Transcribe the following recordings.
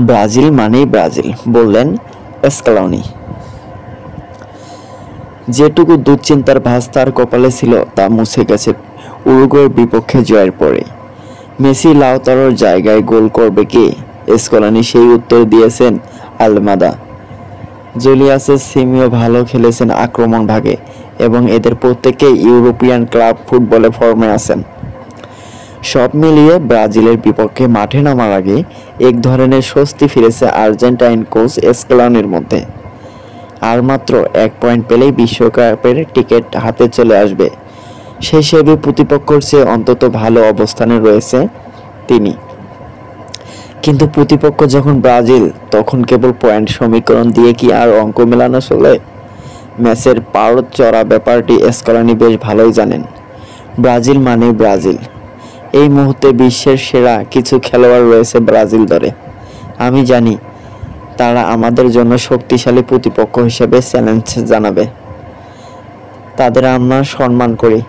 Brazil মানেই Brazil, বললেন Scaloni. যেটুকু দুশ্চিন্তার ভাঁজ তার কপালে ছিল তা মুছে গেছে উরুগুয়ের বিপক্ষে জয়ের পরে। মেসি লাউতারোর জায়গায় গোল করবে কে? স্ক্যালোনি সেই উত্তর দিয়েছেন আলমাদা। জুলিয়াস সিমিও ভালো খেলেছেন আক্রমণ ভাগে এবং এদের প্রত্যেকেই ইউরোপিয়ান ক্লাব ফুটবলে ফর্মে আছেন। সব মিলিয়ে ব্রাজিলের বিপক্ষে মাঠে নামার আগে এক ধরনের স্বস্তি ফিরেছে আর্জেন্টাইন কোচ স্ক্যালোনির মধ্যে। আর মাত্র 1 পয়েন্ট পেলেই বিশ্বকাপের টিকিট হাতে চলে আসবে। সেই হিসেবে প্রতিপক্ষের চেয়ে অন্তত ভালো অবস্থানে রয়েছে তিনি। কিন্তু প্রতিপক্ষ যখন ব্রাজিল, তখন কেবল পয়েন্ট সমীকরণ দিয়ে কি আর অঙ্ক মেলানো চলে? ম্যাচের পারদ চড়া ব্যাপারটি স্ক্যালোনি বেশ ভালোই জানেন। ব্রাজিল মানে ব্রাজিল। এই মুহূর্তে বিশ্বের সেরা কিছু খেলোয়াড় রয়েছে ব্রাজিল দলে। আমি জানি তারা আমাদের জন্য শক্তিশালী প্রতিপক্ষ হিসেবে চ্যালেঞ্জ জানাবে। তাদের আমরা সম্মান করি,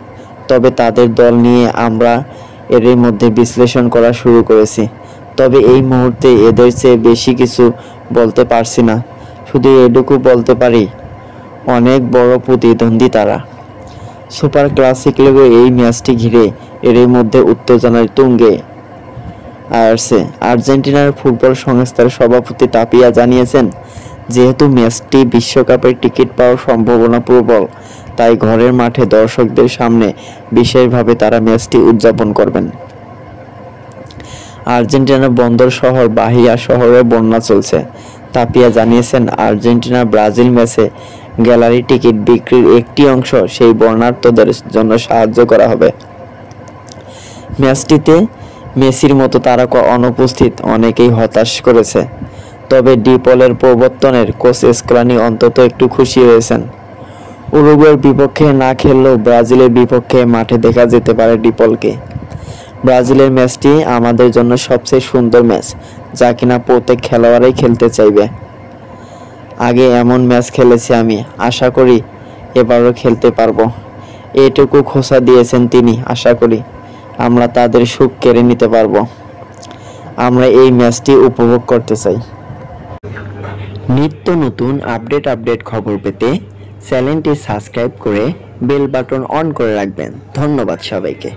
তবে তাদের দল নিয়ে আমরা এরই মধ্যে বিশ্লেষণ করা শুরু করেছি। তবে এই মুহূর্তে এদের চেয়ে বেশি কিছু বলতে পারছি না। শুধু এটুকু বলতে পারি, অনেক বড় প্রতিদ্বন্দ্বী তারা। সুপার ক্লাসিক লিগে এই ম্যাচটি ঘিরে এরই মধ্যে উত্তেজনার তুঙ্গে আছে। আর্জেন্টিনার ফুটবল সংস্থার সভাপতি তাপিয়া জানিয়েছেন, যেহেতু ম্যাচটি বিশ্বকাপের টিকিট পাওয়ার সম্ভাবনা প্রবল, তাই ঘরের মাঠে দর্শকদের সামনে বিশেষভাবে তারা ম্যাচটি উদযাপন করবেন। আর্জেন্টিনার বন্দর শহর বাহিয়া শহরে বন্যা চলছে। তাপিয়া জানিয়েছেন, আর্জেন্টিনা ব্রাজিল ম্যাচে গ্যালারি টিকিট বিক্রির একটি অংশ সেই বন্যার্তদের জন্য সাহায্য করা হবে। ম্যাচটিতে মেসির মতো তারকা অনুপস্থিত অনেকেই হতাশ করেছে। তবে ডিপলের প্রবর্তনের কোচ স্ক্যালোনি অন্তত একটু খুশি হয়েছেন। উরুগুয়ের বিপক্ষে না খেললেও ব্রাজিলের বিপক্ষে মাঠে দেখা যেতে পারে ডিপলকে। ব্রাজিলের ম্যাচটি আমাদের জন্য সবচেয়ে সুন্দর ম্যাচ, যা কিনা প্রত্যেক খেলোয়াড়ই খেলতে চাইবে। আগে এমন ম্যাচ খেলেছি আমি, আশা করি এবারও খেলতে পারবো। এটুকু খোঁচা দিয়েছেন তিনি। আশা করি আমরা তাদের সুখ কেড়ে নিতে পারবো। আমরা এই ম্যাচটি উপভোগ করতে চাই। নিত্য নতুন আপডেট খবর পেতে চ্যানেলটি সাবস্ক্রাইব করে বেল বাটন অন করে রাখবেন। ধন্যবাদ সবাইকে।